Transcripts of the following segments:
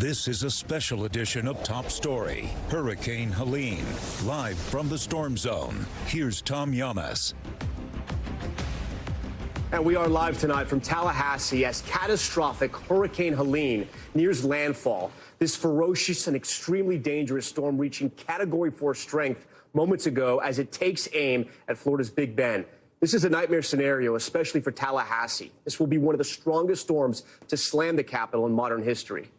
This is a special edition of Top Story, Hurricane Helene, live from the storm zone. Here's Tom Llamas. And we are live tonight from Tallahassee as catastrophic Hurricane Helene nears landfall. This ferocious and extremely dangerous storm reaching Category 4 strength moments ago as it takes aim at Florida's Big Bend. This is a nightmare scenario, especially for Tallahassee. This will be one of the strongest storms to slam the capital in modern history.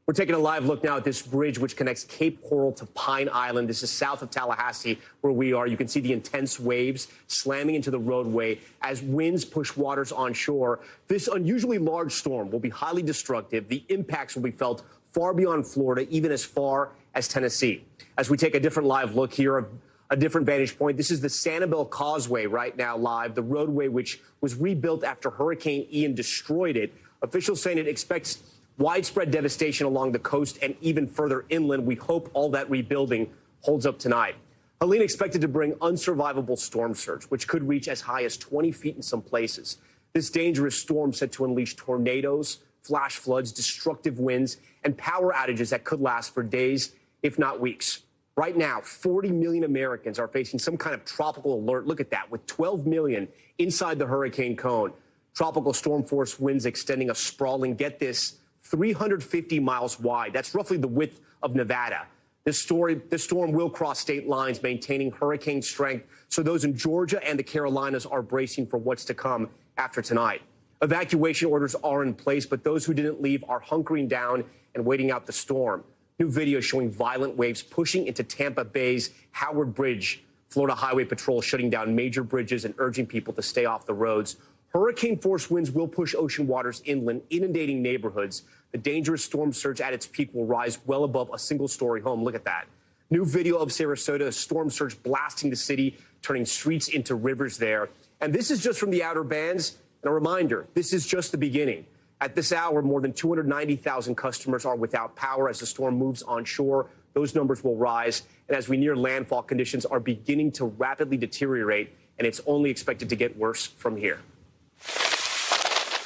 We're taking a live look now at this bridge which connects Cape Coral to Pine Island. This is south of Tallahassee where we are. You can see the intense waves slamming into the roadway as winds push waters onshore. This unusually large storm will be highly destructive. The impacts will be felt far beyond Florida, even as far as Tennessee. As we take a different live look here, a different vantage point, this is the Sanibel Causeway right now live, the roadway which was rebuilt after Hurricane Ian destroyed it. Officials saying it expects widespread devastation along the coast and even further inland. We hope all that rebuilding holds up tonight. Helene expected to bring unsurvivable storm surge, which could reach as high as 20 feet in some places. This dangerous storm set to unleash tornadoes, flash floods, destructive winds, and power outages that could last for days, if not weeks. Right now, 40 million Americans are facing some kind of tropical alert. Look at that, with 12 million inside the hurricane cone. Tropical storm force winds extending a sprawling, get this, 350 miles wide. That's roughly the width of Nevada. This storm will cross state lines, maintaining hurricane strength. So those in Georgia and the Carolinas are bracing for what's to come after tonight. Evacuation orders are in place, but those who didn't leave are hunkering down and waiting out the storm. New video showing violent waves pushing into Tampa Bay's Howard Bridge. Florida Highway Patrol shutting down major bridges and urging people to stay off the roads. Hurricane-force winds will push ocean waters inland, inundating neighborhoods. The dangerous storm surge at its peak will rise well above a single-story home. Look at that. New video of Sarasota, a storm surge blasting the city, turning streets into rivers there. And this is just from the outer bands. And a reminder, this is just the beginning. At this hour, more than 290,000 customers are without power as the storm moves onshore. Those numbers will rise. And as we near landfall, conditions are beginning to rapidly deteriorate, and it's only expected to get worse from here.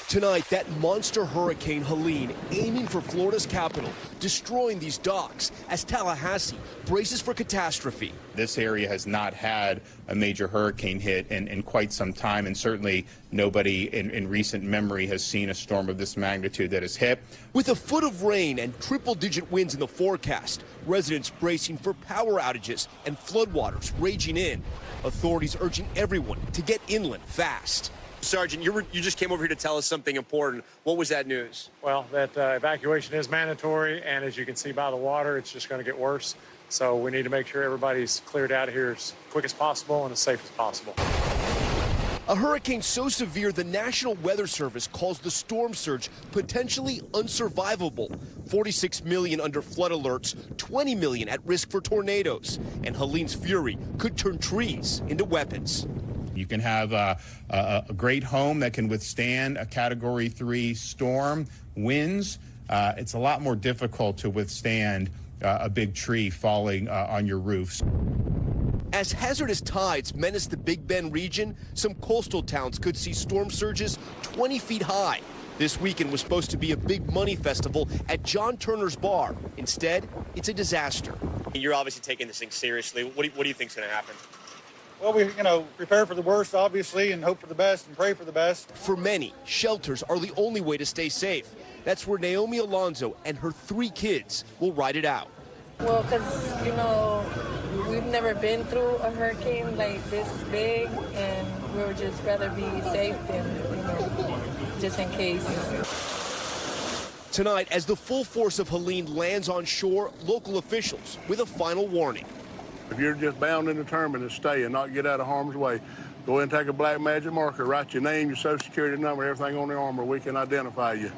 Tonight, that monster Hurricane Helene aiming for Florida's capital, destroying these docks as Tallahassee braces for catastrophe. This area has not had a major hurricane hit in quite some time, and certainly nobody in recent memory has seen a storm of this magnitude that has hit. With a foot of rain and triple-digit winds in the forecast, residents bracing for power outages and floodwaters raging in. Authorities urging everyone to get inland fast. Sergeant, you just came over here to tell us something important. What was that news? Well, that evacuation is mandatory, and as you can see by the water, it's just going to get worse. So we need to make sure everybody's cleared out of here as quick as possible and as safe as possible. A hurricane so severe, the National Weather Service calls the storm surge potentially unsurvivable. 46 million under flood alerts, 20 million at risk for tornadoes. And Helene's fury could turn trees into weapons. You can have a great home that can withstand a Category 3 storm, winds. It's a lot more difficult to withstand a big tree falling on your roofs. As hazardous tides menace the Big Bend region, some coastal towns could see storm surges 20 feet high. This weekend was supposed to be a big money festival at John Turner's Bar. Instead, it's a disaster. You're obviously taking this thing seriously. What do you think's going to happen? Well, we, prepare for the worst, obviously, and hope for the best and pray for the best. For many, shelters are the only way to stay safe. That's where Naomi Alonzo and her 3 kids will ride it out. Well, because, we've never been through a hurricane like this big, and we would just rather be safe than, just in case. Tonight, as the full force of Helene lands on shore, local officials with a final warning. If you're just bound and determined to stay and not get out of harm's way, go ahead and take a black magic marker, write your name, your social security number, everything on the armor. We can identify you.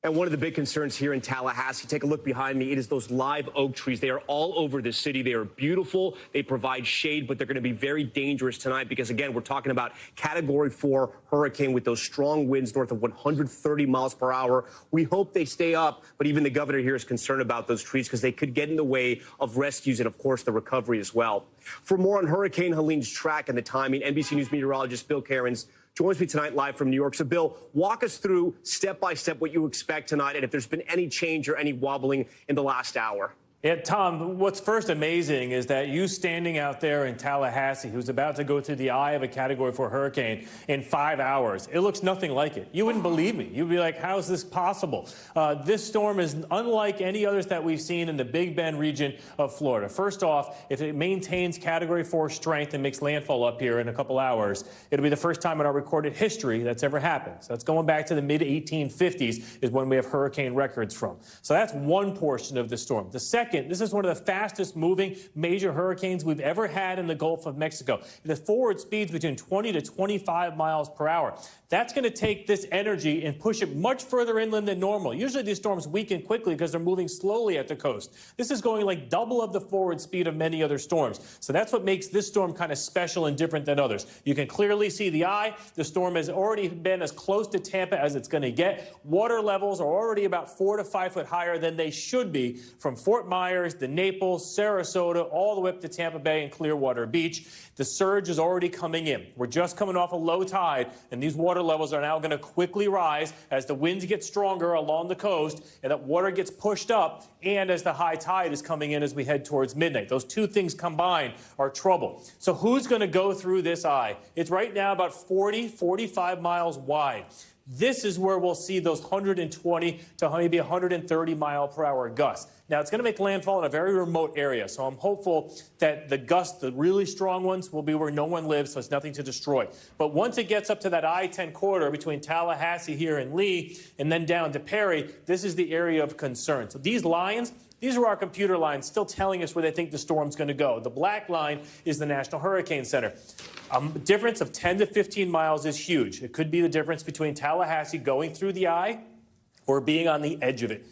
And one of the big concerns here in Tallahassee, take a look behind me, it is those live oak trees. They are all over the city. They are beautiful. They provide shade, but they're going to be very dangerous tonight because, again, we're talking about Category 4 hurricane with those strong winds north of 130 miles per hour. We hope they stay up, but even the governor here is concerned about those trees because they could get in the way of rescues and, of course, the recovery as well. For more on Hurricane Helene's track and the timing, NBC News meteorologist Bill Cairns joins me tonight live from New York. So, Bill, walk us through step by step what you expect tonight and if there's been any change or any wobbling in the last hour. Yeah, Tom, what's first amazing is that you standing out there in Tallahassee, who's about to go through the eye of a Category 4 hurricane in 5 hours, it looks nothing like it. You wouldn't believe me. You'd be like, how is this possible? This storm is unlike any others that we've seen in the Big Bend region of Florida. First off, if it maintains Category 4 strength and makes landfall up here in a couple hours, it'll be the first time in our recorded history that's ever happened. So that's going back to the mid-1850s is when we have hurricane records from. So that's one portion of the storm. The second, this is one of the fastest moving major hurricanes we've ever had in the Gulf of Mexico. The forward speeds between 20 to 25 miles per hour. That's going to take this energy and push it much further inland than normal. Usually these storms weaken quickly because they're moving slowly at the coast. This is going like double of the forward speed of many other storms. So that's what makes this storm kind of special and different than others. You can clearly see the eye. The storm has already been as close to Tampa as it's going to get. Water levels are already about 4 to 5 foot higher than they should be from Fort Myers, the Naples, Sarasota, all the way up to Tampa Bay and Clearwater Beach. The surge is already coming in. We're just coming off a low tide, and these water levels are now going to quickly rise as the winds get stronger along the coast, and that water gets pushed up, and as the high tide is coming in as we head towards midnight. Those two things combined are trouble. So who's going to go through this eye? It's right now about 40, 45 miles wide. This is where we'll see those 120 to maybe 130 mile per hour gusts. Now, it's going to make landfall in a very remote area, so I'm hopeful that the gusts, the really strong ones, will be where no one lives, so it's nothing to destroy. But once it gets up to that I-10 corridor between Tallahassee here and Lee and then down to Perry, this is the area of concern. So these lines, these are our computer lines still telling us where they think the storm's going to go. The black line is the National Hurricane Center. A difference of 10 to 15 miles is huge. It could be the difference between Tallahassee going through the eye or being on the edge of it.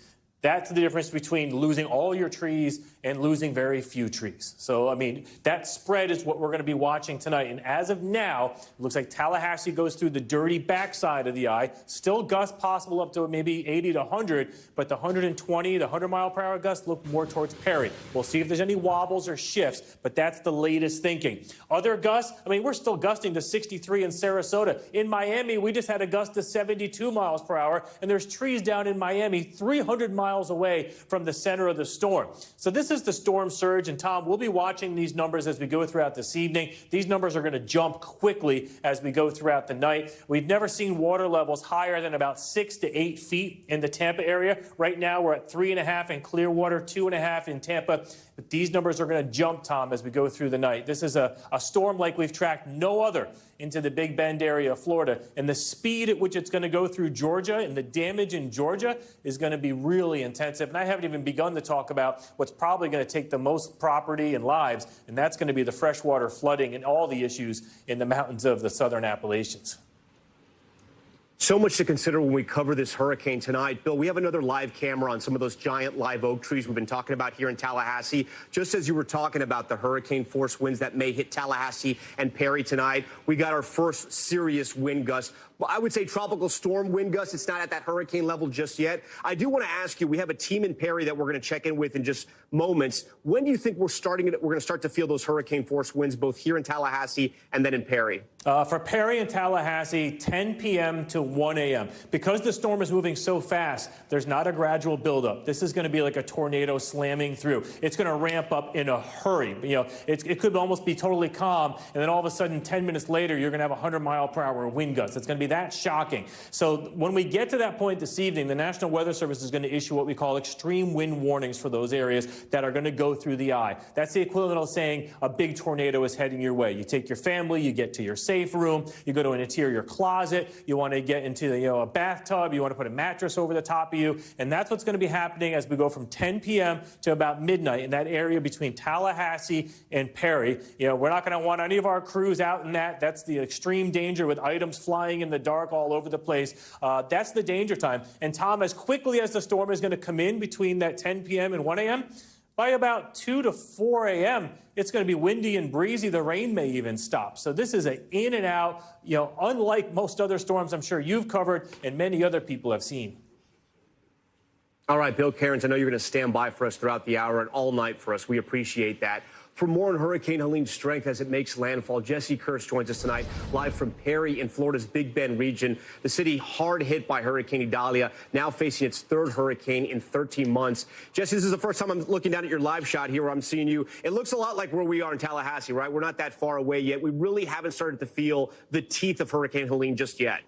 That's the difference between losing all your trees and losing very few trees. So, I mean, that spread is what we're going to be watching tonight. And as of now, it looks like Tallahassee goes through the dirty backside of the eye. Still gusts possible up to maybe 80 to 100, but the 120 to 100 mile per hour gusts look more towards Perry. We'll see if there's any wobbles or shifts, but that's the latest thinking. Other gusts, I mean, we're still gusting to 63 in Sarasota. In Miami, we just had a gust to 72 miles per hour, and there's trees down in Miami 300 miles away from the center of the storm. So this is the storm surge, and Tom, we'll be watching these numbers as we go throughout this evening. These numbers are going to jump quickly as we go throughout the night. We've never seen water levels higher than about 6 to 8 feet in the Tampa area. Right now, we're at 3.5 in Clearwater, 2.5 in Tampa. But these numbers are going to jump, Tom, as we go through the night. This is a storm like we've tracked no other into the Big Bend area of Florida. And the speed at which it's going to go through Georgia and the damage in Georgia is going to be really intensive. And I haven't even begun to talk about what's probably going to take the most property and lives, and that's going to be the freshwater flooding and all the issues in the mountains of the southern Appalachians. So much to consider when we cover this hurricane tonight. Bill, we have another live camera on some of those giant live oak trees we've been talking about here in Tallahassee. Just as you were talking about the hurricane force winds that may hit Tallahassee and Perry tonight, we got our first serious wind gust. Well, I would say tropical storm wind gusts. It's not at that hurricane level just yet. I do want to ask you, we have a team in Perry that we're going to check in with in just moments. When do you think we're going to start to feel those hurricane force winds both here in Tallahassee and then in Perry? For Perry and Tallahassee, 10 p.m. to 1 a.m. Because the storm is moving so fast, there's not a gradual buildup. This is going to be like a tornado slamming through. It's going to ramp up in a hurry. You know, it could almost be totally calm, and then all of a sudden, 10 minutes later, you're going to have 100 mile per hour wind gusts. It's going to be that shocking. So when we get to that point this evening, the National Weather Service is going to issue what we call extreme wind warnings for those areas that are going to go through the eye. That's the equivalent of saying a big tornado is heading your way. You take your family, you get to your safe room, you go to an interior closet, you want to get into a bathtub, you want to put a mattress over the top of you, and that's what's going to be happening as we go from 10 p.m. to about midnight in that area between Tallahassee and Perry. We're not going to want any of our crews out in that. That's the extreme danger with items flying in the dark all over the place. That's the danger time. And Tom, as quickly as the storm is going to come in between that 10 p.m. and 1 a.m., by about 2 to 4 a.m., it's going to be windy and breezy. The rain may even stop. So this is an in and out, unlike most other storms I'm sure you've covered and many other people have seen. All right, Bill Cairns, I know you're going to stand by for us throughout the hour and all night for us. We appreciate that. For more on Hurricane Helene's strength as it makes landfall, Jesse Kirsch joins us tonight live from Perry in Florida's Big Bend region. The city hard hit by Hurricane Idalia, now facing its third hurricane in 13 months. Jesse, this is the first time I'm looking down at your live shot here where I'm seeing you. It looks a lot like where we are in Tallahassee, right? We're not that far away yet. We really haven't started to feel the teeth of Hurricane Helene just yet.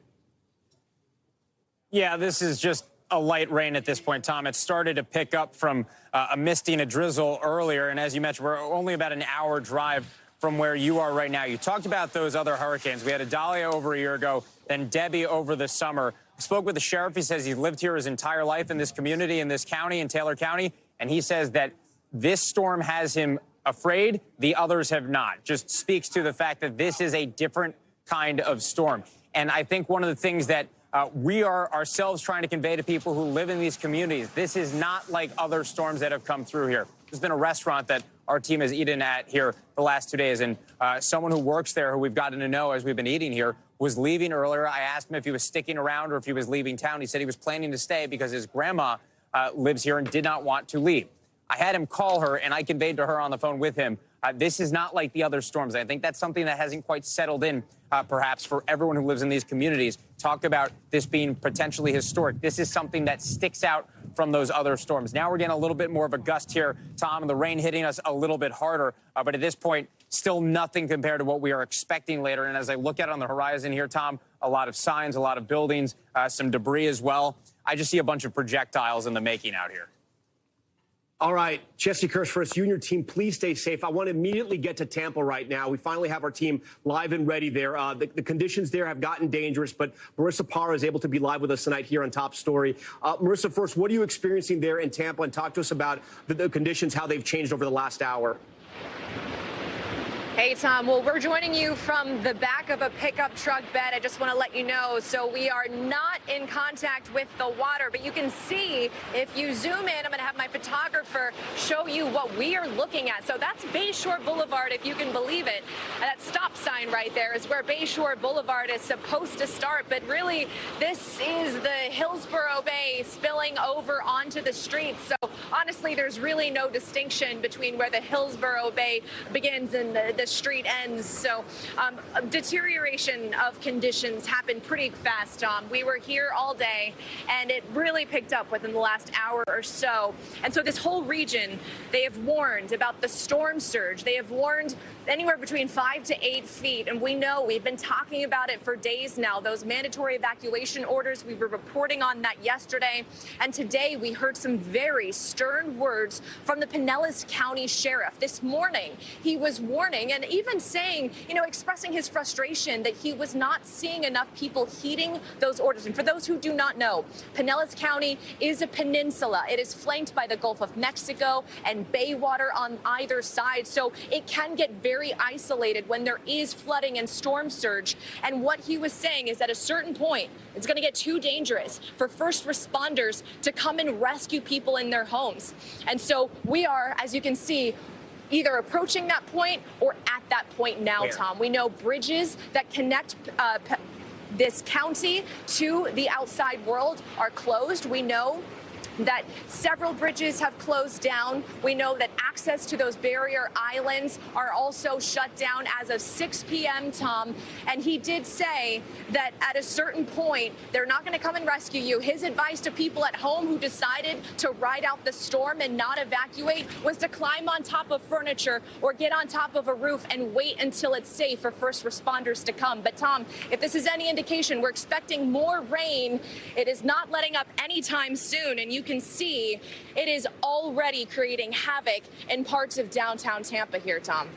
Yeah, this is just a light rain at this point, Tom. It started to pick up from a misty and a drizzle earlier. And as you mentioned, we're only about an hour drive from where you are right now. You talked about those other hurricanes. We had Idalia over a year ago, then Debbie over the summer. I spoke with the sheriff. He says he's lived here his entire life in this community, in this county, in Taylor County. And he says that this storm has him afraid. The others have not. Just speaks to the fact that this is a different kind of storm. And I think one of the things that we are ourselves trying to convey to people who live in these communities, this is not like other storms that have come through here. There's been a restaurant that our team has eaten at here the last 2 days, and someone who works there, who we've gotten to know as we've been eating here, was leaving earlier. I asked him if he was sticking around or if he was leaving town. He said he was planning to stay because his grandma lives here and did not want to leave. I had him call her, and I conveyed to her on the phone with him, this is not like the other storms. I think that's something that hasn't quite settled in, perhaps, for everyone who lives in these communities. Talk about this being potentially historic. This is something that sticks out from those other storms. Now we're getting a little bit more of a gust here, Tom, and the rain hitting us a little bit harder. But at this point, still nothing compared to what we are expecting later. And as I look out on the horizon here, Tom, a lot of signs, a lot of buildings, some debris as well. I just see a bunch of projectiles in the making out here. All right, Jesse Kirsch, for us, you and your team, please stay safe. I want to immediately get to Tampa right now. We finally have our team live and ready there. The conditions there have gotten dangerous, but Marissa Parra is able to be live with us tonight here on Top Story. Marissa, first, what are you experiencing there in Tampa? And talk to us about the conditions, how they've changed over the last hour. Hey, Tom. Well, we're joining you from the back of a pickup truck bed. I just want to let you know. So we are not in contact with the water, but you can see if you zoom in, I'm going to have my photographer show you what we are looking at. So that's Bayshore Boulevard, if you can believe it. That stop sign right there is where Bayshore Boulevard is supposed to start. But really, this is the Hillsborough Bay spilling over onto the streets. So honestly, there's really no distinction between where the Hillsborough Bay begins and the street ends. So deterioration of conditions happened pretty fast, Tom. We were here all day, and it really picked up within the last hour or so. And so this whole region, they have warned about the storm surge. They have warned anywhere between 5 to 8 feet. And we know, we've been talking about it for days now, those mandatory evacuation orders. We were reporting on that yesterday. And today we heard some very stern words from the Pinellas County Sheriff. This morning, he was warning and even saying, expressing his frustration that he was not seeing enough people heeding those orders. And for those who do not know, Pinellas County is a peninsula. It is flanked by the Gulf of Mexico and bay water on either side. So it can get very isolated when there is flooding and storm surge. And what he was saying is at a certain point, it's going to get too dangerous for first responders to come and rescue people in their homes. And so we are, as you can see, either approaching that point or at that point now, Tom. We know bridges that connect this county to the outside world are closed. We know that several bridges have closed down. We know that access to those barrier islands are also shut down as of 6 p.m., Tom. And he did say that at a certain point, they're not going to come and rescue you. His advice to people at home who decided to ride out the storm and not evacuate was to climb on top of furniture or get on top of a roof and wait until it's safe for first responders to come. But, Tom, if this is any indication, we're expecting more rain. It is not letting up anytime soon. And you can see it is already creating havoc in parts of downtown Tampa here, Tom.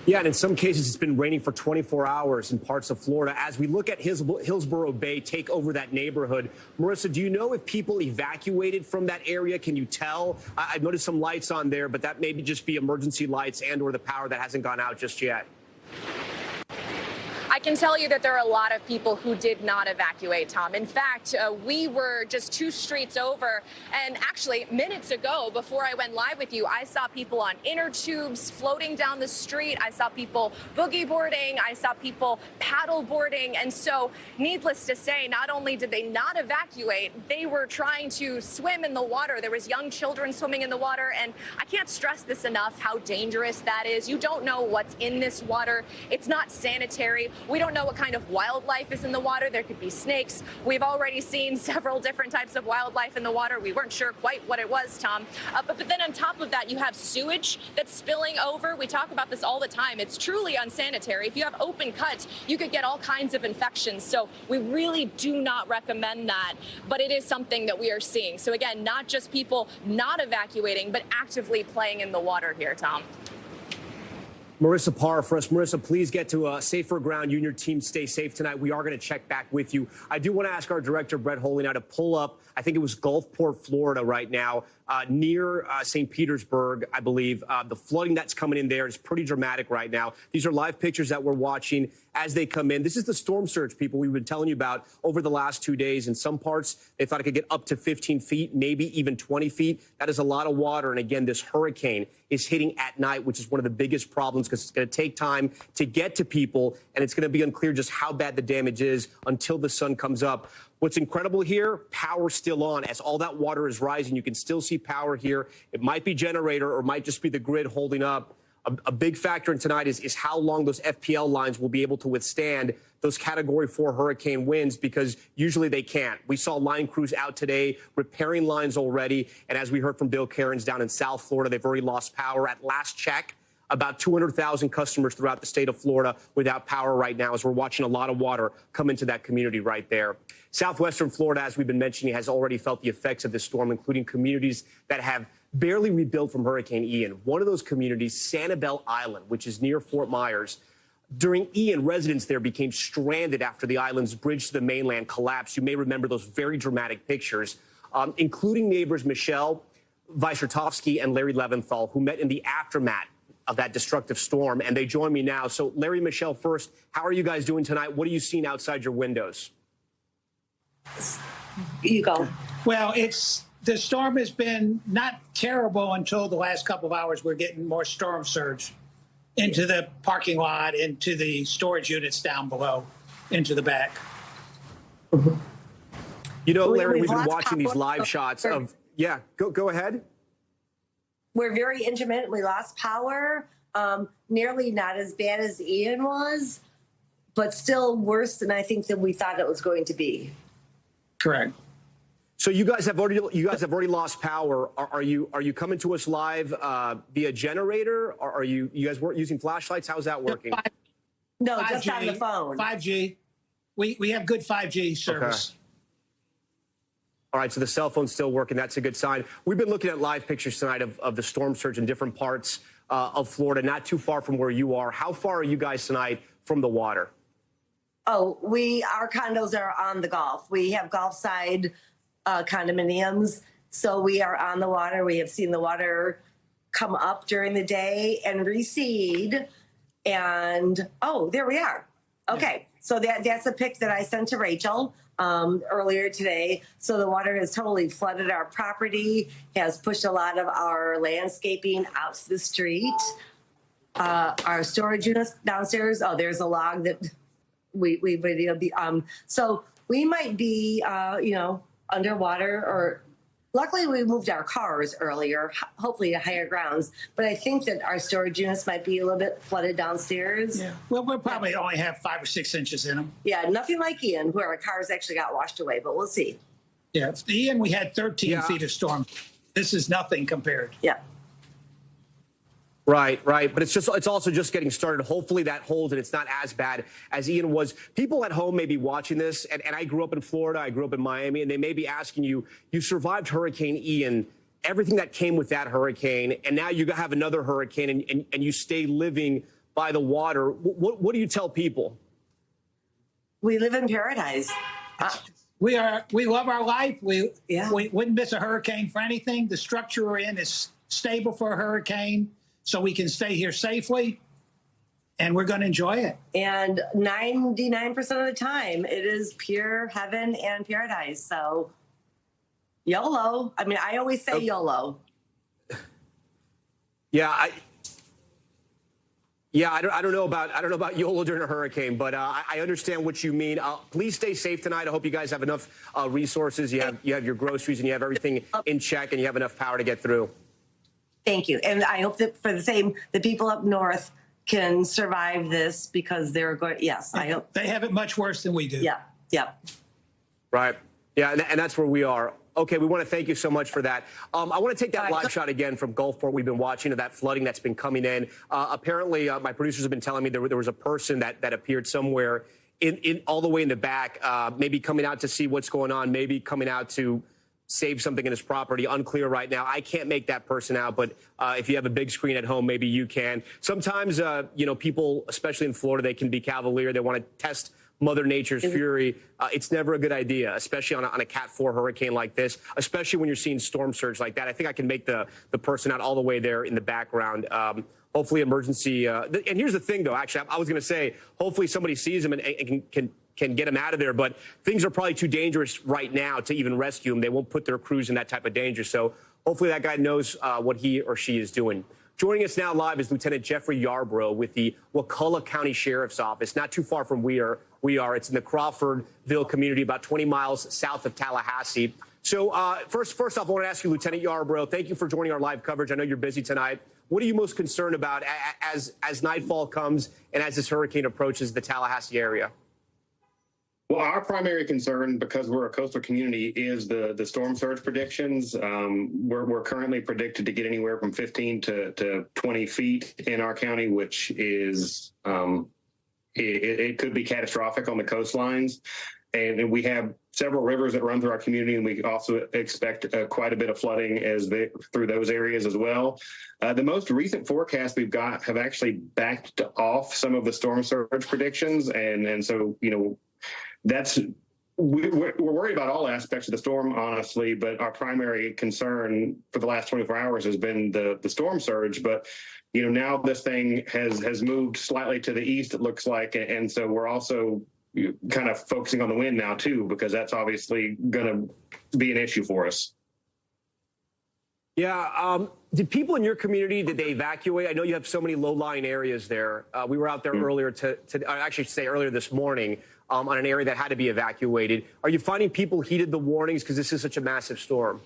Yeah, and in some cases, it's been raining for 24 hours in parts of Florida. As we look at Hillsborough Bay take over that neighborhood, Marissa, do you know if people evacuated from that area? Can you tell? I've noticed some lights on there, but that may just be emergency lights and or the power that hasn't gone out just yet. I I can tell you that there are a lot of people who did not evacuate, Tom. In fact, we were just 2 streets over, and actually minutes ago, before I went live with you, I saw people on inner tubes floating down the street. I saw people boogie boarding. I saw people paddle boarding. And so, needless to say, not only did they not evacuate, they were trying to swim in the water. There was young children swimming in the water, and I can't stress this enough, how dangerous that is. You don't know what's in this water. It's not sanitary. We don't know what kind of wildlife is in the water. There could be snakes. We've already seen several different types of wildlife in the water. We weren't sure quite what it was, Tom. But then on top of that, you have sewage that's spilling over. We talk about this all the time. It's truly unsanitary. If you have open cuts, you could get all kinds of infections. So we really do not recommend that. But it is something that we are seeing. So again, not just people not evacuating, but actively playing in the water here, Tom. Marissa Parr for us. Marissa, please get to safer ground. You and your team stay safe tonight. We are going to check back with you. I do want to ask our director, Brett Holy, now to pull up, I think it was Gulfport, Florida right now, near St. Petersburg, I believe. The flooding that's coming in there is pretty dramatic right now. These are live pictures that we're watching as they come in. This is the storm surge, people, we've been telling you about over the last 2 days. In some parts, they thought it could get up to 15 feet, maybe even 20 feet. That is a lot of water. And again, this hurricane is hitting at night, which is one of the biggest problems because it's going to take time to get to people. And it's going to be unclear just how bad the damage is until the sun comes up. What's incredible here, power's still on. As all that water is rising, you can still see power here. It might be generator or it might just be the grid holding up. A big factor in tonight is how long those FPL lines will be able to withstand those Category 4 hurricane winds, because usually they can't. We saw line crews out today repairing lines already. And as we heard from Bill Cairns down in South Florida, they've already lost power. At last check, about 200,000 customers throughout the state of Florida without power right now, as we're watching a lot of water come into that community right there. Southwestern Florida, as we've been mentioning, has already felt the effects of this storm, including communities that have barely rebuilt from Hurricane Ian. One of those communities, Sanibel Island, which is near Fort Myers. During Ian, residents there became stranded after the island's bridge to the mainland collapsed. You may remember those very dramatic pictures, including neighbors Michelle Wysiertowski and Larry Leventhal, who met in the aftermath of that destructive storm, and they join me now. So, Larry, Michelle, first, how are you guys doing tonight? What are you seeing outside your windows? You go. Well, the storm has been not terrible until the last couple of hours. We're getting more storm surge into the parking lot, into the storage units down below, into the back. You know, Larry, we've been watching these live shots of, yeah, go ahead. We're very intermittent. We lost power, nearly not as bad as Ian was, but still worse than I think that we thought it was going to be. Correct. So you guys have already lost power. Are you coming to us live via generator? Or are you guys weren't using flashlights? How's that working? No, 5G, just on the phone. 5G. We have good 5G service. Okay. All right, so the cell phone's still working. That's a good sign. We've been looking at live pictures tonight of the storm surge in different parts of Florida, not too far from where you are. How far are you guys tonight from the water? Oh, our condos are on the Gulf. We have Gulf side condominiums, so we are on the water. We have seen the water come up during the day and recede. And, oh, there we are. Okay, so that's a pic that I sent to Rachel earlier today. So the water has totally flooded our property, has pushed a lot of our landscaping out to the street. Our storage units downstairs, oh, there's a log that we videoed. So we might be, underwater, or luckily we moved our cars earlier, hopefully to higher grounds. But I think that our storage units might be a little bit flooded downstairs. Yeah, well, we'll probably only have 5 or 6 inches in them. Yeah, nothing like Ian, where our cars actually got washed away, but we'll see. Yeah, Ian, we had 13 feet of storm. This is nothing compared. Yeah. Right. But it's also just getting started. Hopefully that holds and it's not as bad as Ian was. People at home may be watching this, and I grew up in Florida, I grew up in Miami, and they may be asking you survived Hurricane Ian, everything that came with that hurricane, and now you have another hurricane and you stay living by the water. What do you tell people? We live in paradise. We love our life. We wouldn't miss a hurricane for anything. The structure we're in is stable for a hurricane, so we can stay here safely. and we're going to enjoy it. And 99% of the time, it is pure heaven and paradise. So YOLO. I mean, I always say YOLO. Yeah, I don't know about YOLO during a hurricane, but I understand what you mean. Please stay safe tonight. I hope you guys have enough resources. You have your groceries and you have everything in check, and you have enough power to get through. Thank you, and I hope that for the people up north can survive this because they're going. Yes, I hope they have it much worse than we do. Yeah, yeah. Right. Yeah, and that's where we are. Okay, we want to thank you so much for that. I want to take that live shot again from Gulfport. We've been watching of that flooding that's been coming in. Apparently, my producers have been telling me there was a person that appeared somewhere in all the way in the back, maybe coming out to see what's going on, maybe coming out to save something in his property. Unclear right now. I can't make that person out, but if you have a big screen at home, maybe you can. Sometimes, people, especially in Florida, they can be cavalier. They want to test Mother Nature's fury. It's never a good idea, especially on a Cat 4 hurricane like this, especially when you're seeing storm surge like that. I think I can make the person out all the way there in the background. Hopefully emergency. And here's the thing, though, actually, I was going to say, hopefully somebody sees him and can get him out of there. But things are probably too dangerous right now to even rescue him. They won't put their crews in that type of danger. So hopefully that guy knows what he or she is doing. Joining us now live is Lieutenant Jeffrey Yarbrough with the Wakulla County Sheriff's Office, not too far from where we are. It's in the Crawfordville community, about 20 miles south of Tallahassee. So first off, I want to ask you, Lieutenant Yarbrough, thank you for joining our live coverage. I know you're busy tonight. What are you most concerned about as nightfall comes and as this hurricane approaches the Tallahassee area? Well, our primary concern, because we're a coastal community, is the storm surge predictions. We're currently predicted to get anywhere from 15 to 20 feet in our county, which is it could be catastrophic on the coastlines. And we have several rivers that run through our community, and we also expect quite a bit of flooding through those areas as well. The most recent forecast we've got have actually backed off some of the storm surge predictions, and so we're worried about all aspects of the storm, honestly, but our primary concern for the last 24 hours has been the storm surge. But, now this thing has moved slightly to the east, it looks like. And so we're also kind of focusing on the wind now, too, because that's obviously going to be an issue for us. Yeah. Did people in your community, did they evacuate? I know you have so many low-lying areas there. We were out there earlier earlier this morning on an area that had to be evacuated. Are you finding people heeded the warnings because this is such a massive storm?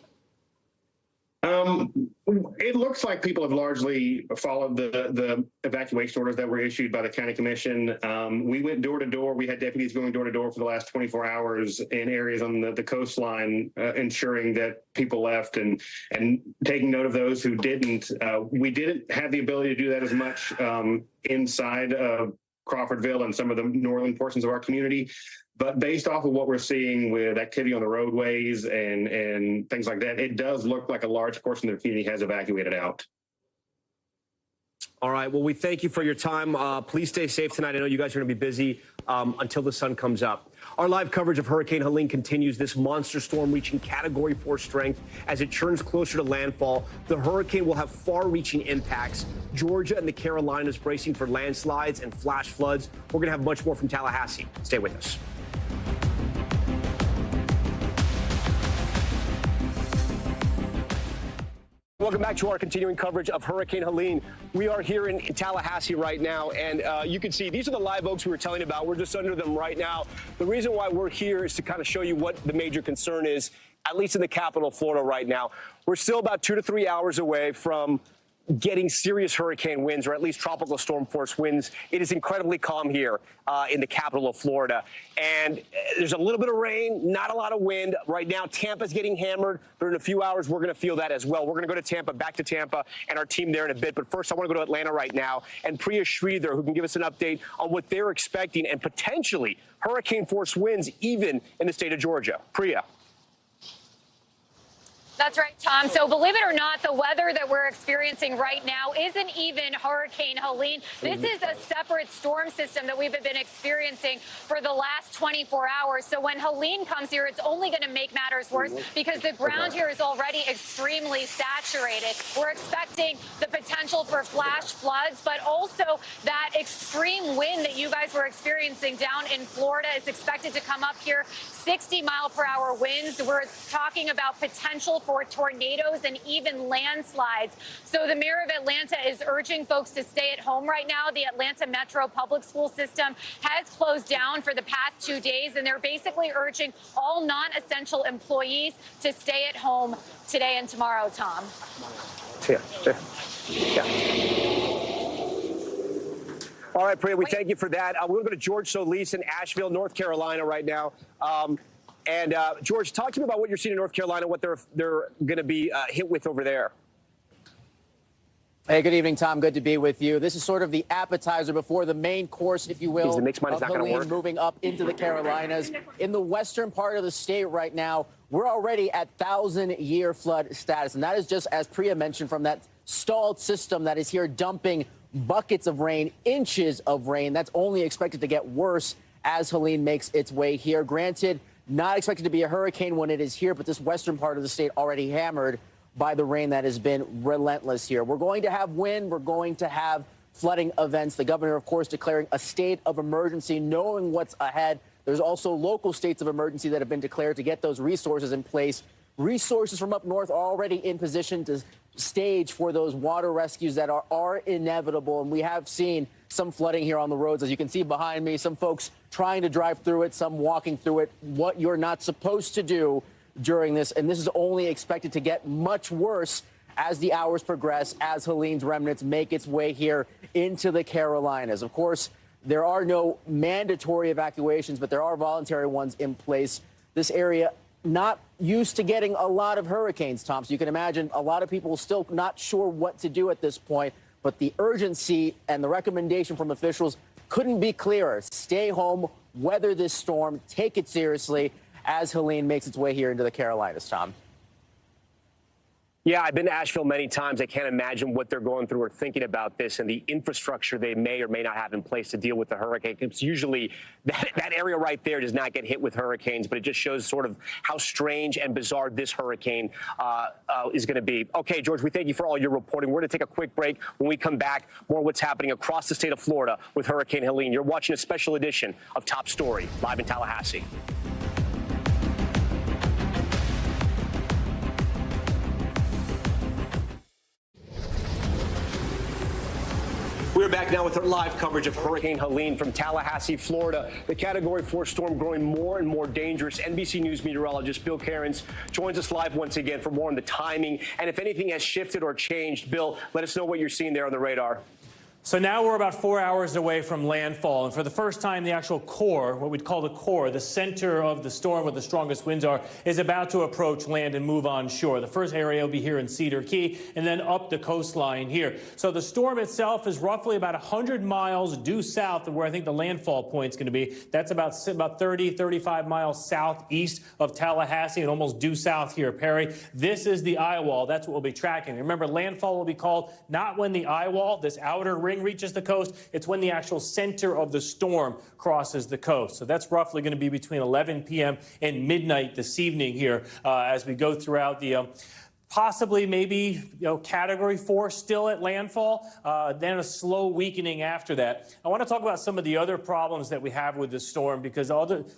It looks like people have largely followed the evacuation orders that were issued by the county commission. We went door to door. We had deputies going door to door for the last 24 hours in areas on the coastline, ensuring that people left and taking note of those who didn't. We didn't have the ability to do that as much inside of Crawfordville and some of the northern portions of our community. But based off of what we're seeing with activity on the roadways and things like that, it does look like a large portion of the community has evacuated out. All right. Well, we thank you for your time. Please stay safe tonight. I know you guys are going to be busy until the sun comes up. Our live coverage of Hurricane Helene continues. This monster storm reaching Category 4 strength as it churns closer to landfall. The hurricane will have far-reaching impacts. Georgia and the Carolinas bracing for landslides and flash floods. We're going to have much more from Tallahassee. Stay with us. Welcome back to our continuing coverage of Hurricane Helene. We are here in Tallahassee right now, and you can see these are the live oaks we were telling you about. We're just under them right now. The reason why we're here is to kind of show you what the major concern is, at least in the capital of Florida right now. We're still about 2 to 3 hours away from getting serious hurricane winds, or at least tropical storm force winds. It is incredibly calm here in the capital of Florida. And there's a little bit of rain, not a lot of wind. Right now, Tampa's getting hammered, but in a few hours, we're going to feel that as well. We're going to go to Tampa, back to Tampa, and our team there in a bit. But first, I want to go to Atlanta right now, and Priya Sridhar, who can give us an update on what they're expecting and potentially hurricane force winds even in the state of Georgia. Priya. That's right, Tom. So believe it or not, the weather that we're experiencing right now isn't even Hurricane Helene. This is a separate storm system that we've been experiencing for the last 24 hours. So when Helene comes here, it's only going to make matters worse because the ground here is already extremely saturated. We're expecting the potential for flash floods, but also that extreme wind that you guys were experiencing down in Florida is expected to come up here. 60-mile-per-hour winds. We're talking about potential for tornadoes and even landslides. So the mayor of Atlanta is urging folks to stay at home right now. The Atlanta Metro public school system has closed down for the past 2 days, and they're basically urging all non-essential employees to stay at home today and tomorrow, Tom. Yeah. All right, Priya, we thank you for that. We're going to go to George Solis in Asheville, North Carolina right now. George, talk to me about what you're seeing in North Carolina, what they're going to be hit with over there. Hey, good evening, Tom. Good to be with you. This is sort of the appetizer before the main course, if you will, the mixed mind is not going to work. Moving up into the Carolinas. In the western part of the state right now, we're already at 1,000-year flood status, and that is just, as Priya mentioned, from that stalled system that is here dumping buckets of rain, inches of rain. That's only expected to get worse as Helene makes its way here. Granted, not expected to be a hurricane when it is here, but this western part of the state already hammered by the rain that has been relentless here. We're going to have wind. We're going to have flooding events. The governor, of course, declaring a state of emergency, knowing what's ahead. There's also local states of emergency that have been declared to get those resources in place. Resources from up north are already in position to stage for those water rescues that are inevitable. And we have seen some flooding here on the roads, as you can see behind me, some folks trying to drive through it, some walking through it, what you're not supposed to do during this. And this is only expected to get much worse as the hours progress, as Helene's remnants make its way here into the Carolinas. Of course, there are no mandatory evacuations, but there are voluntary ones in place. This area not used to getting a lot of hurricanes, Tom. So you can imagine a lot of people still not sure what to do at this point. But the urgency and the recommendation from officials couldn't be clearer. Stay home, weather this storm, take it seriously as Helene makes its way here into the Carolinas, Tom. Yeah, I've been to Asheville many times. I can't imagine what they're going through or thinking about this and the infrastructure they may or may not have in place to deal with the hurricane. It's usually that area right there does not get hit with hurricanes, but it just shows sort of how strange and bizarre this hurricane is going to be. Okay, George, we thank you for all your reporting. We're going to take a quick break. When we come back, more what's happening across the state of Florida with Hurricane Helene. You're watching a special edition of Top Story, live in Tallahassee. We're back now with our live coverage of Hurricane Helene from Tallahassee, Florida. The Category 4 storm growing more and more dangerous. NBC News meteorologist Bill Cairns joins us live once again for more on the timing and if anything has shifted or changed. Bill, let us know what you're seeing there on the radar. So now we're about 4 hours away from landfall, and for the first time, the actual core, what we'd call the core, the center of the storm where the strongest winds are, is about to approach land and move on shore. The first area will be here in Cedar Key and then up the coastline here. So the storm itself is roughly about 100 miles due south of where I think the landfall point is going to be. That's about 30, 35 miles southeast of Tallahassee and almost due south here, Perry. This is the eye wall. That's what we'll be tracking. Remember, landfall will be called not when the eye wall, this outer ring, reaches the coast. It's when the actual center of the storm crosses the coast. So that's roughly going to be between 11 p.m. and midnight this evening here as we go throughout the possibly maybe Category 4 still at landfall, then a slow weakening after that. I want to talk about some of the other problems that we have with the storm because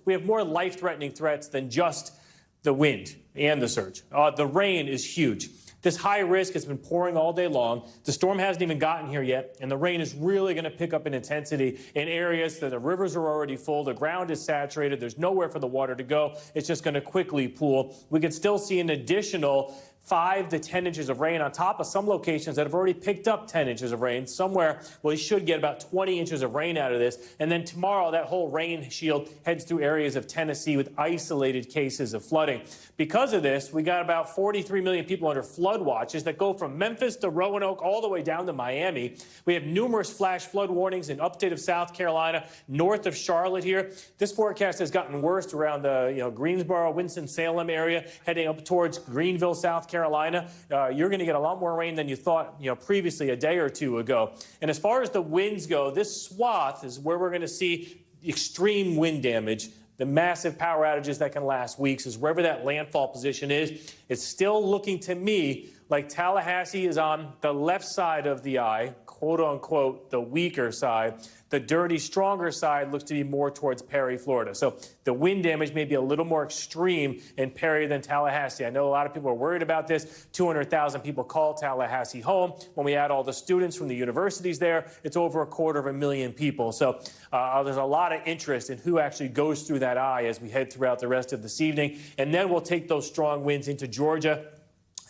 we have more life-threatening threats than just the wind and the surge. The rain is huge. This high risk has been pouring all day long. The storm hasn't even gotten here yet, and the rain is really going to pick up in intensity in areas that the rivers are already full, the ground is saturated, there's nowhere for the water to go. It's just going to quickly pool. We could still see an additional 5 to 10 inches of rain on top of some locations that have already picked up 10 inches of rain. Somewhere, we should get about 20 inches of rain out of this. And then tomorrow, that whole rain shield heads through areas of Tennessee with isolated cases of flooding. Because of this, we got about 43 million people under flood watches that go from Memphis to Roanoke all the way down to Miami. We have numerous flash flood warnings in upstate of South Carolina, north of Charlotte here. This forecast has gotten worse around the Greensboro, Winston-Salem area, heading up towards Greenville, South Carolina, you're going to get a lot more rain than you thought, previously a day or two ago. And as far as the winds go, this swath is where we're going to see extreme wind damage. The massive power outages that can last weeks is wherever that landfall position is. It's still looking to me like Tallahassee is on the left side of the eye, quote unquote, the weaker side. The dirty, stronger side looks to be more towards Perry, Florida. So the wind damage may be a little more extreme in Perry than Tallahassee. I know a lot of people are worried about this. 200,000 people call Tallahassee home. When we add all the students from the universities there, it's over 250,000 people. So there's a lot of interest in who actually goes through that eye as we head throughout the rest of this evening. And then we'll take those strong winds into Georgia.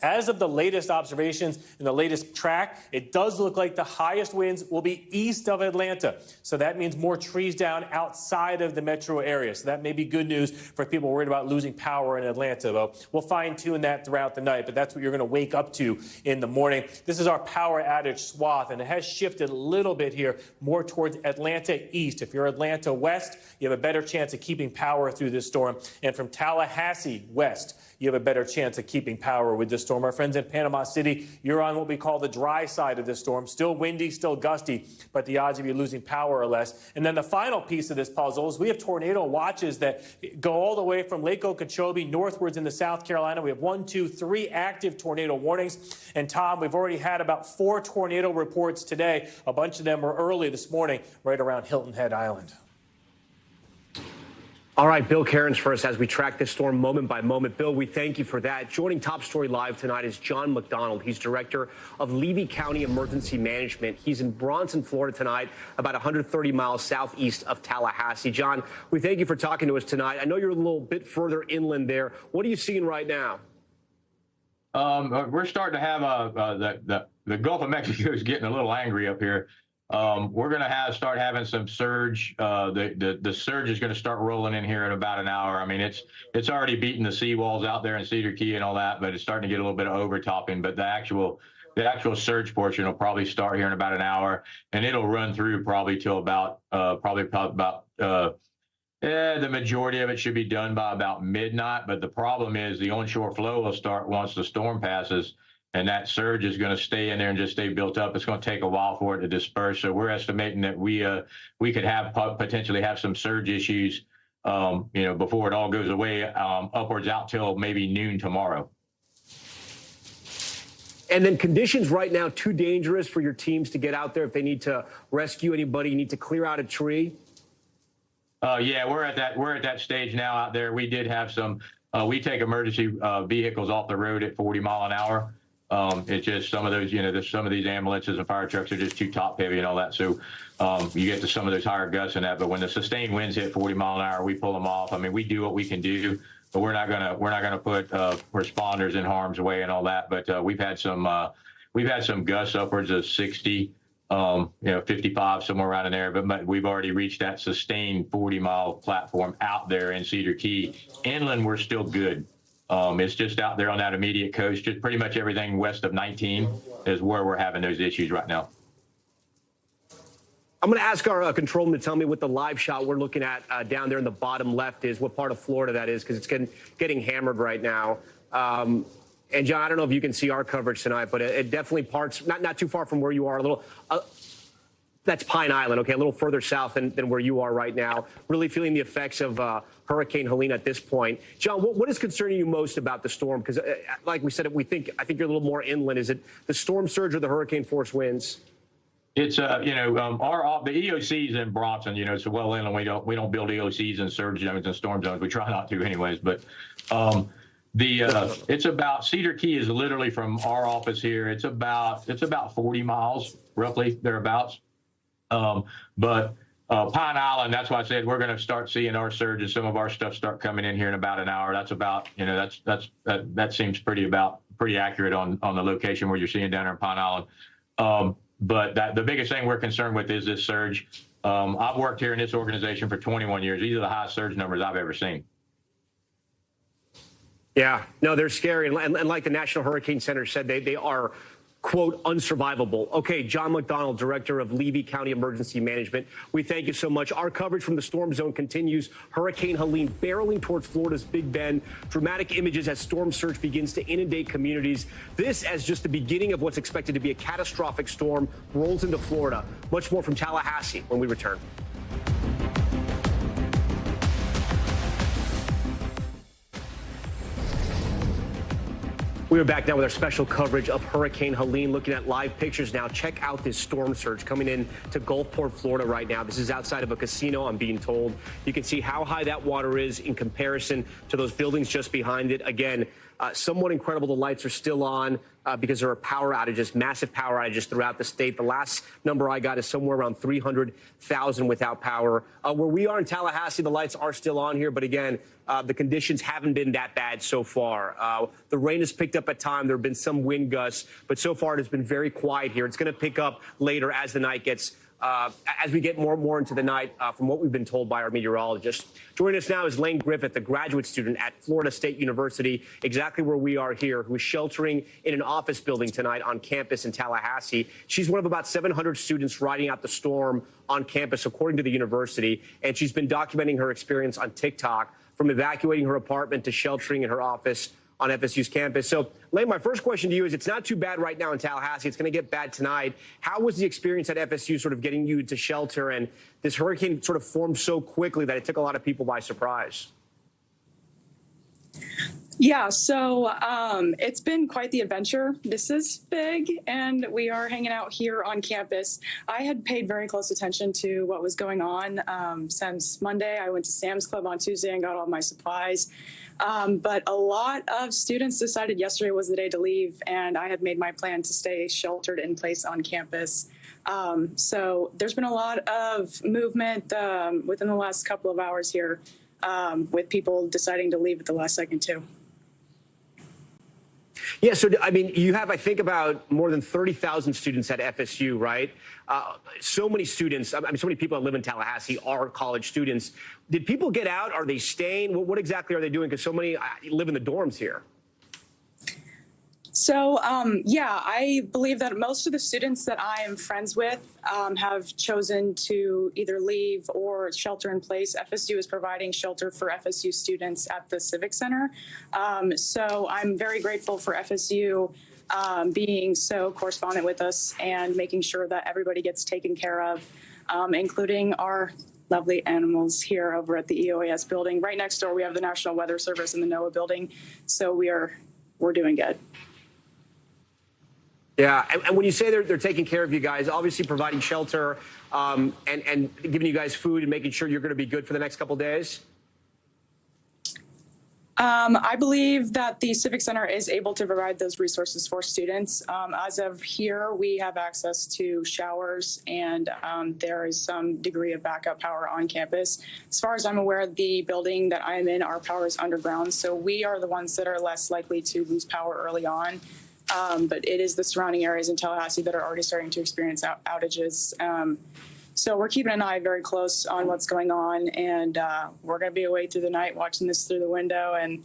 As of the latest observations in the latest track, it does look like the highest winds will be east of Atlanta. So that means more trees down outside of the metro area. So that may be good news for people worried about losing power in Atlanta, though. We'll fine-tune that throughout the night, but that's what you're going to wake up to in the morning. This is our power outage swath, and it has shifted a little bit here more towards Atlanta east. If you're Atlanta west, you have a better chance of keeping power through this storm. And from Tallahassee west, you have a better chance of keeping power with this storm. Our friends in Panama City, you're on what we call the dry side of this storm. Still windy, still gusty, but the odds of you losing power are less. And then the final piece of this puzzle is we have tornado watches that go all the way from Lake Okeechobee northwards into South Carolina. We have 1, 2, 3 active tornado warnings. And Tom, we've already had about 4 tornado reports today. A bunch of them were early this morning, right around Hilton Head Island. All right, Bill Cairns for us as we track this storm moment by moment. Bill, we thank you for that. Joining Top Story Live tonight is John McDonald. He's director of Levy County Emergency Management. He's in Bronson, Florida tonight, about 130 miles southeast of Tallahassee. John, we thank you for talking to us tonight. I know you're a little bit further inland there. What are you seeing right now? We're starting to have the Gulf of Mexico is getting a little angry up here. We're going to start having some surge. The surge is going to start rolling in here in about an hour. I mean, it's already beating the seawalls out there in Cedar Key and all that, but it's starting to get a little bit of overtopping. But the actual surge portion will probably start here in about an hour, and it'll run through probably till about the majority of it should be done by about midnight. But the problem is the onshore flow will start once the storm passes. And that surge is going to stay in there and just stay built up. It's going to take a while for it to disperse. So we're estimating that we could potentially have some surge issues, before it all goes away, upwards out till maybe noon tomorrow. And then conditions right now too dangerous for your teams to get out there if they need to rescue anybody, you need to clear out a tree? Yeah, we're at that stage now out there. We did have some. We take emergency vehicles off the road at 40 mile an hour. It's just some of those, some of these ambulances and fire trucks are just too top heavy and all that. So you get to some of those higher gusts and that. But when the sustained winds hit 40 mile an hour, we pull them off. I mean, we do what we can do, but we're not gonna put responders in harm's way and all that. But we've had some gusts upwards of 60, 55, somewhere around in there. But we've already reached that sustained 40-mile platform out there in Cedar Key. Inland, we're still good. It's just out there on that immediate coast, just pretty much everything west of 19 is where we're having those issues right now. I'm going to ask our controlman to tell me what the live shot we're looking at down there in the bottom left is, what part of Florida that is, because it's getting hammered right now. And John, I don't know if you can see our coverage tonight, but it definitely parts not too far from where you are, a little. That's Pine Island, okay, a little further south than where you are right now. Really feeling the effects of Hurricane Helene at this point. John, what is concerning you most about the storm? Because, like we said, I think you're a little more inland. Is it the storm surge or the hurricane force winds? It's the EOC's in Bronson. So well inland. We don't build EOCs in surge zones and storm zones. We try not to, anyways. But it's about Cedar Key is literally from our office here. It's about 40 miles roughly thereabouts. But Pine Island, that's why I said we're going to start seeing our surges. Some of our stuff start coming in here in about an hour. That's about, that seems pretty accurate on the location where you're seeing down there in Pine Island. But the biggest thing we're concerned with is this surge. I've worked here in this organization for 21 years. These are the highest surge numbers I've ever seen. Yeah, no, they're scary. And like the National Hurricane Center said, they are quote, unsurvivable. Okay, John McDonald, Director of Levy County Emergency Management, we thank you so much. Our coverage from the storm zone continues. Hurricane Helene barreling towards Florida's Big Bend. Dramatic images as storm surge begins to inundate communities. This as just the beginning of what's expected to be a catastrophic storm rolls into Florida. Much more from Tallahassee when we return. We are back now with our special coverage of Hurricane Helene, looking at live pictures now. Check out this storm surge coming in to Gulfport, Florida right now. This is outside of a casino, I'm being told. You can see how high that water is in comparison to those buildings just behind it. Again, somewhat incredible. The lights are still on because there are power outages, massive power outages throughout the state. The last number I got is somewhere around 300,000 without power. Where we are in Tallahassee, the lights are still on here. But again, the conditions haven't been that bad so far. The rain has picked up at time. There have been some wind gusts, but so far it has been very quiet here. It's going to pick up later as the night gets as we get more and more into the night, from what we've been told by our meteorologist. Joining us now is Lane Griffith, a graduate student at Florida State University, exactly where we are here, who is sheltering in an office building tonight on campus in Tallahassee. She's one of about 700 students riding out the storm on campus, according to the university, and she's been documenting her experience on TikTok, from evacuating her apartment to sheltering in her office on FSU's campus. So, Lane, my first question to you is, it's not too bad right now in Tallahassee. It's going to get bad tonight. How was the experience at FSU sort of getting you to shelter? And this hurricane sort of formed so quickly that it took a lot of people by surprise. Yeah, so it's been quite the adventure. This is big, and we are hanging out here on campus. I had paid very close attention to what was going on since Monday. I went to Sam's Club on Tuesday and got all my supplies. But a lot of students decided yesterday was the day to leave, and I had made my plan to stay sheltered in place on campus. So there's been a lot of movement within the last couple of hours here, with people deciding to leave at the last second, too. Yeah, so, I mean, you have, I think, about more than 30,000 students at FSU, right? So many students, I mean, so many people that live in Tallahassee are college students. Did people get out? Are they staying? What exactly are they doing? Because so many live in the dorms here. So, yeah, I believe that most of the students that I am friends with have chosen to either leave or shelter in place. FSU is providing shelter for FSU students at the Civic Center. So I'm very grateful for FSU being so correspondent with us and making sure that everybody gets taken care of, including our lovely animals here over at the EOAS building. Right next door, we have the National Weather Service in the NOAA building. So we're doing good. Yeah, and when you say they're taking care of you guys, obviously providing shelter and giving you guys food and making sure you're going to be good for the next couple of days? I believe that the Civic Center is able to provide those resources for students. As of here, we have access to showers, and there is some degree of backup power on campus. As far as I'm aware, the building that I'm in, our power is underground, so we are the ones that are less likely to lose power early on. But it is the surrounding areas in Tallahassee that are already starting to experience outages. So we're keeping an eye very close on what's going on, and we're going to be awake through the night watching this through the window. And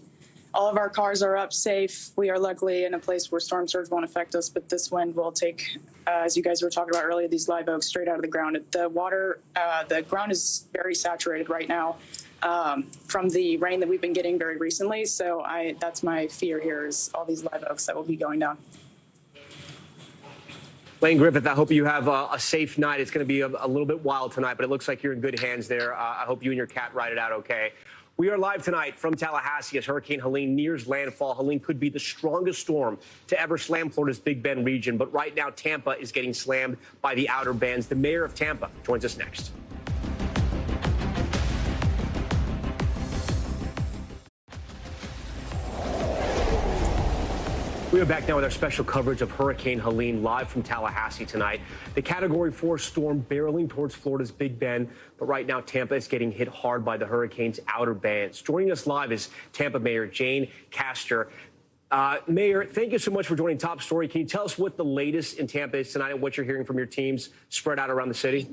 all of our cars are up safe. We are luckily in a place where storm surge won't affect us, but this wind will take, as you guys were talking about earlier, these live oaks straight out of the ground. The ground is very saturated right now from the rain that we've been getting very recently. So that's my fear here, is all these live oaks that will be going down. Lane Griffith, I hope you have a safe night. It's going to be a little bit wild tonight, but it looks like you're in good hands there. I hope you and your cat ride it out okay. We are live tonight from Tallahassee as Hurricane Helene nears landfall. Helene could be the strongest storm to ever slam Florida's Big Bend region, but right now Tampa is getting slammed by the outer bands. The mayor of Tampa joins us next. We are back now with our special coverage of Hurricane Helene, live from Tallahassee tonight. The Category 4 storm barreling towards Florida's Big Bend, but right now Tampa is getting hit hard by the hurricane's outer bands. Joining us live is Tampa Mayor Jane Castor. Mayor, thank you so much for joining Top Story. Can you tell us what the latest in Tampa is tonight and what you're hearing from your teams spread out around the city?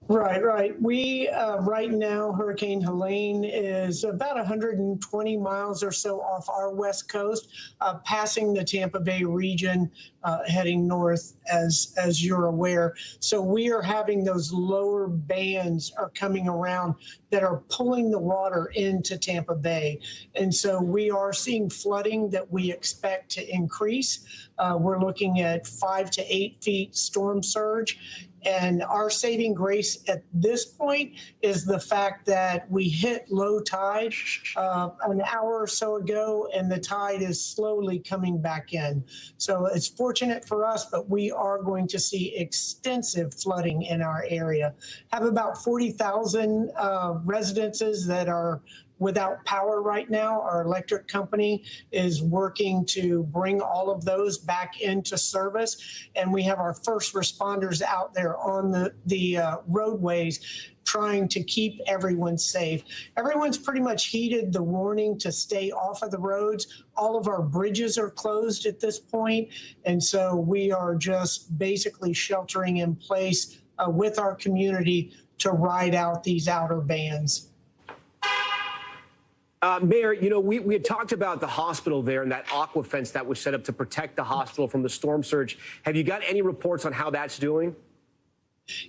Right. We, right now, Hurricane Helene is about 120 miles or so off our west coast, passing the Tampa Bay region, heading north, as you're aware. So we are having those lower bands are coming around that are pulling the water into Tampa Bay. And so we are seeing flooding that we expect to increase. We're looking at 5 to 8 feet storm surge. And our saving grace at this point is the fact that we hit low tide an hour or so ago, and the tide is slowly coming back in. So it's fortunate for us, but we are going to see extensive flooding in our area. Have about 40,000 residences that are without power right now. Our electric company is working to bring all of those back into service. And we have our first responders out there on the roadways trying to keep everyone safe. Everyone's pretty much heeded the warning to stay off of the roads. All of our bridges are closed at this point. And so we are just basically sheltering in place with our community to ride out these outer bands. Mayor, you know, we had talked about the hospital there and that aqua fence that was set up to protect the hospital from the storm surge. Have you got any reports on how that's doing?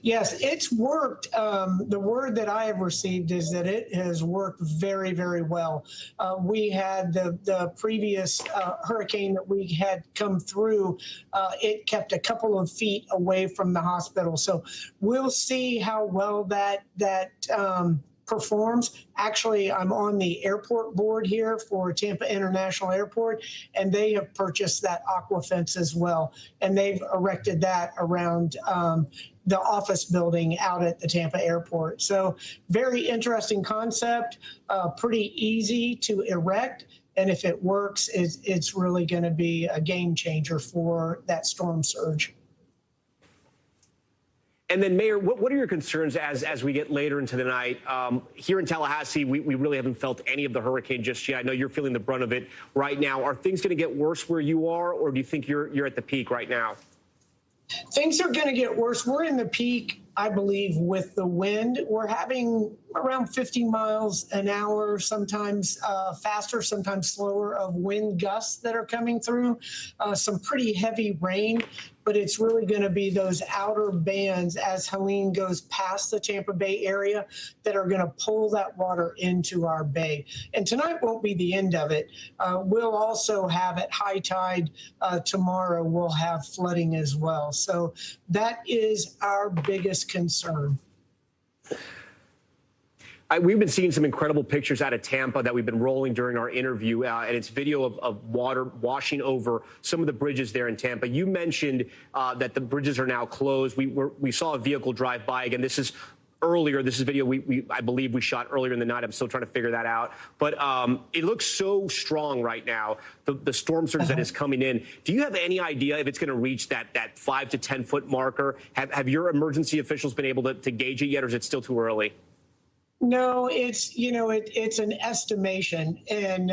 Yes, it's worked. The word that I have received is that it has worked very, very well. We had the previous hurricane that we had come through. It kept a couple of feet away from the hospital. So we'll see how well that performs. Actually, I'm on the airport board here for Tampa International Airport, and they have purchased that aqua fence as well. And they've erected that around the office building out at the Tampa airport. So very interesting concept, pretty easy to erect. And if it works, it's really going to be a game changer for that storm surge. And then, Mayor, what are your concerns as we get later into the night? Here in Tallahassee, we really haven't felt any of the hurricane just yet. I know you're feeling the brunt of it right now. Are things going to get worse where you are, or do you think you're at the peak right now? Things are going to get worse. We're in the peak, I believe, with the wind. We're having around 50 miles an hour, sometimes faster, sometimes slower, of wind gusts that are coming through. Some pretty heavy rain, but it's really going to be those outer bands as Helene goes past the Tampa Bay area that are going to pull that water into our bay. And tonight won't be the end of it. We'll also have at high tide tomorrow, we'll have flooding as well. So that is our biggest concern. We've been seeing some incredible pictures out of Tampa that we've been rolling during our interview, and it's video of water washing over some of the bridges there in Tampa. You mentioned that the bridges are now closed. We saw a vehicle drive by. Again, this is earlier. This is video I believe we shot earlier in the night. I'm still trying to figure that out. But it looks so strong right now, the storm surge that is coming in. Do you have any idea if it's going to reach that 5 to 10 foot marker? Have your emergency officials been able to gauge it yet, or is it still too early? No, it's an estimation, and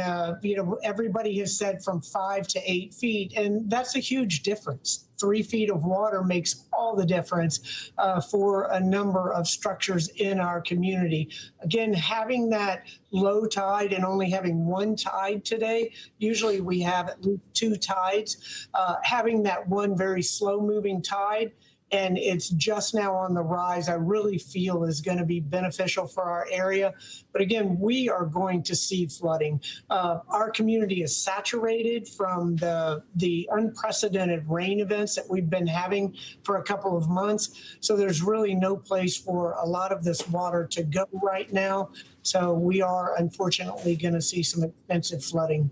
everybody has said from 5 to 8 feet, and that's a huge difference. 3 feet of water makes all the difference for a number of structures in our community. Again, having that low tide and only having one tide today, usually we have at least 2 tides. Having that one very slow-moving tide, and it's just now on the rise, I really feel is going to be beneficial for our area. But again, we are going to see flooding. Our community is saturated from the unprecedented rain events that we've been having for a couple of months. So there's really no place for a lot of this water to go right now. So we are unfortunately going to see some extensive flooding.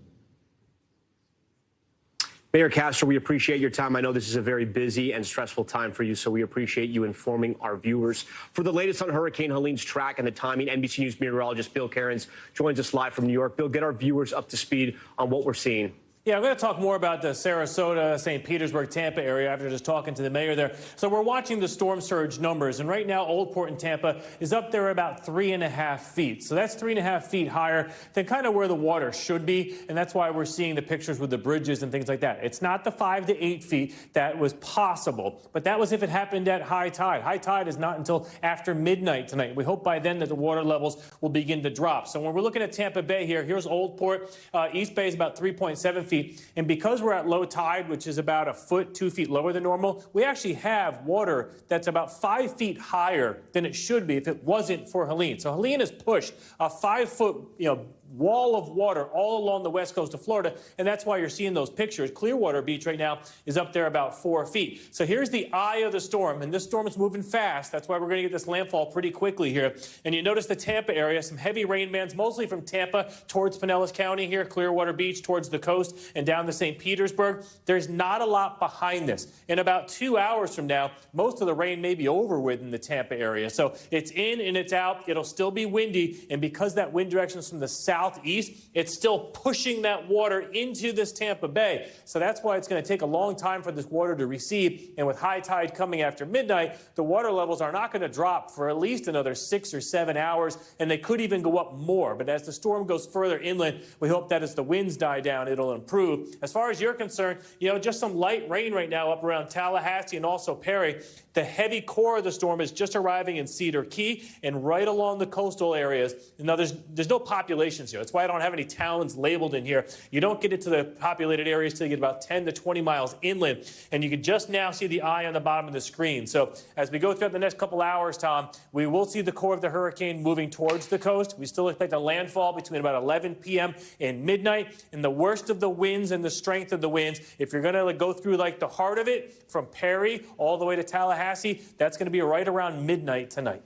Mayor Castro, we appreciate your time. I know this is a very busy and stressful time for you, so we appreciate you informing our viewers. For the latest on Hurricane Helene's track and the timing, NBC News meteorologist Bill Cairns joins us live from New York. Bill, get our viewers up to speed on what we're seeing. Yeah, I'm going to talk more about the Sarasota, St. Petersburg, Tampa area after just talking to the mayor there. So we're watching the storm surge numbers, and right now Old Port in Tampa is up there about 3.5 feet. So that's 3.5 feet higher than kind of where the water should be, and that's why we're seeing the pictures with the bridges and things like that. It's not the 5 to 8 feet that was possible, but that was if it happened at high tide. High tide is not until after midnight tonight. We hope by then that the water levels will begin to drop. So when we're looking at Tampa Bay here, here's Old Port. East Bay is about 3.7 feet. And because we're at low tide, which is about 1 foot, 2 feet lower than normal, we actually have water that's about 5 feet higher than it should be if it wasn't for Helene. So Helene has pushed a 5-foot, wall of water all along the west coast of Florida, and that's why you're seeing those pictures. Clearwater Beach right now is up there about 4 feet. So here's the eye of the storm, and this storm is moving fast. That's why we're going to get this landfall pretty quickly here. And you notice the Tampa area, some heavy rain bands, mostly from Tampa towards Pinellas County here, Clearwater Beach towards the coast and down to St. Petersburg. There's not a lot behind this. In about 2 hours from now, most of the rain may be over with in the Tampa area. So it's in and it's out. It'll still be windy, and because that wind direction is from the southeast, it's still pushing that water into this Tampa Bay. So that's why it's going to take a long time for this water to recede. And with high tide coming after midnight, the water levels are not going to drop for at least another 6 or 7 hours, and they could even go up more. But as the storm goes further inland, we hope that as the winds die down, it'll improve. As far as you're concerned, just some light rain right now up around Tallahassee and also Perry. The heavy core of the storm is just arriving in Cedar Key and right along the coastal areas. Now, there's no populations here. That's why I don't have any towns labeled in here. You don't get into the populated areas till you get about 10 to 20 miles inland, and you can just now see the eye on the bottom of the screen. So as we go throughout the next couple hours, Tom, we will see the core of the hurricane moving towards the coast. We still expect a landfall between about 11 p.m. and midnight, and the worst of the winds and the strength of the winds, if you're going to go through like the heart of it, from Perry all the way to Tallahassee, that's going to be right around midnight tonight.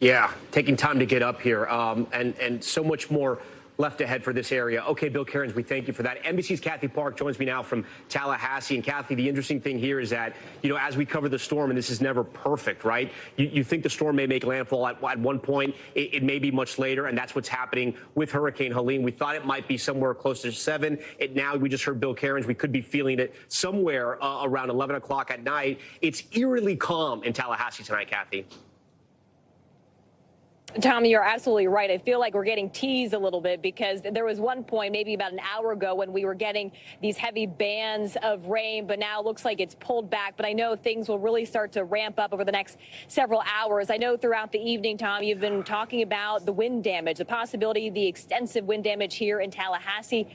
Yeah, taking time to get up here, and so much more left ahead for this area. Okay, Bill Cairns, we thank you for that. NBC's Kathy Park joins me now from Tallahassee. And Kathy, the interesting thing here is that, as we cover the storm, and this is never perfect, right? You think the storm may make landfall at one point. It may be much later, and that's what's happening with Hurricane Helene. We thought it might be somewhere close to 7. Now, we just heard Bill Cairns. We could be feeling it somewhere around 11 o'clock at night. It's eerily calm in Tallahassee tonight, Kathy. Tom, you're absolutely right. I feel like we're getting teased a little bit because there was one point, maybe about an hour ago, when we were getting these heavy bands of rain, but now it looks like it's pulled back. But I know things will really start to ramp up over the next several hours. I know throughout the evening, Tom, you've been talking about the wind damage, the possibility, the extensive wind damage here in Tallahassee.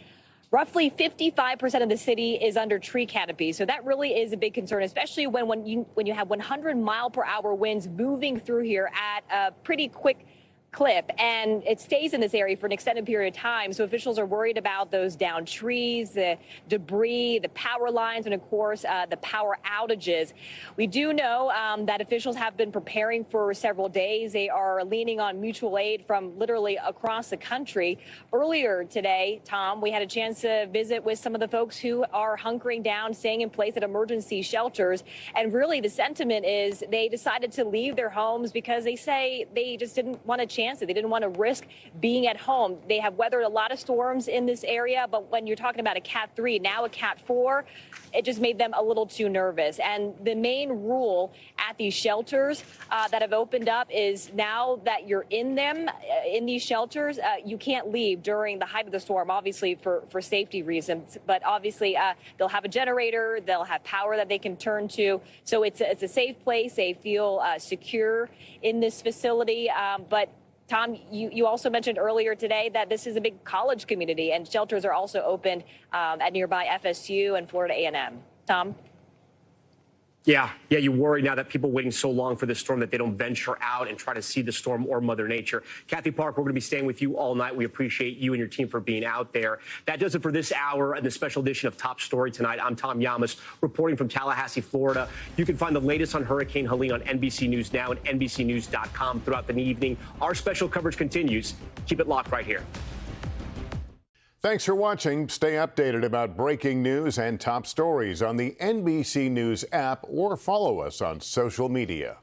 Roughly 55% of the city is under tree canopy. So that really is a big concern, especially when you have 100-mile-per-hour winds moving through here at a pretty quick clip, and it stays in this area for an extended period of time. So officials are worried about those downed trees, the debris, the power lines, and of course, the power outages. We do know that officials have been preparing for several days. They are leaning on mutual aid from literally across the country. Earlier today, Tom, we had a chance to visit with some of the folks who are hunkering down, staying in place at emergency shelters. And really, the sentiment is they decided to leave their homes because they say they just didn't want to chance it. They didn't want to risk being at home. They have weathered a lot of storms in this area, but when you're talking about a Cat 3, now a Cat 4, it just made them a little too nervous. And the main rule at these shelters that have opened up is now that you're in them, in these shelters, you can't leave during the height of the storm, obviously for safety reasons. But obviously, they'll have a generator, they'll have power that they can turn to. So it's a safe place. They feel secure in this facility. But Tom, you also mentioned earlier today that this is a big college community, and shelters are also opened at nearby FSU and Florida A&M. Tom? Yeah, you worry now that people waiting so long for this storm that they don't venture out and try to see the storm or Mother Nature. Kathy Park, we're going to be staying with you all night. We appreciate you and your team for being out there. That does it for this hour and the special edition of Top Story tonight. I'm Tom Llamas, reporting from Tallahassee, Florida. You can find the latest on Hurricane Helene on NBC News Now and NBCNews.com throughout the evening. Our special coverage continues. Keep it locked right here. Thanks for watching. Stay updated about breaking news and top stories on the NBC News app or follow us on social media.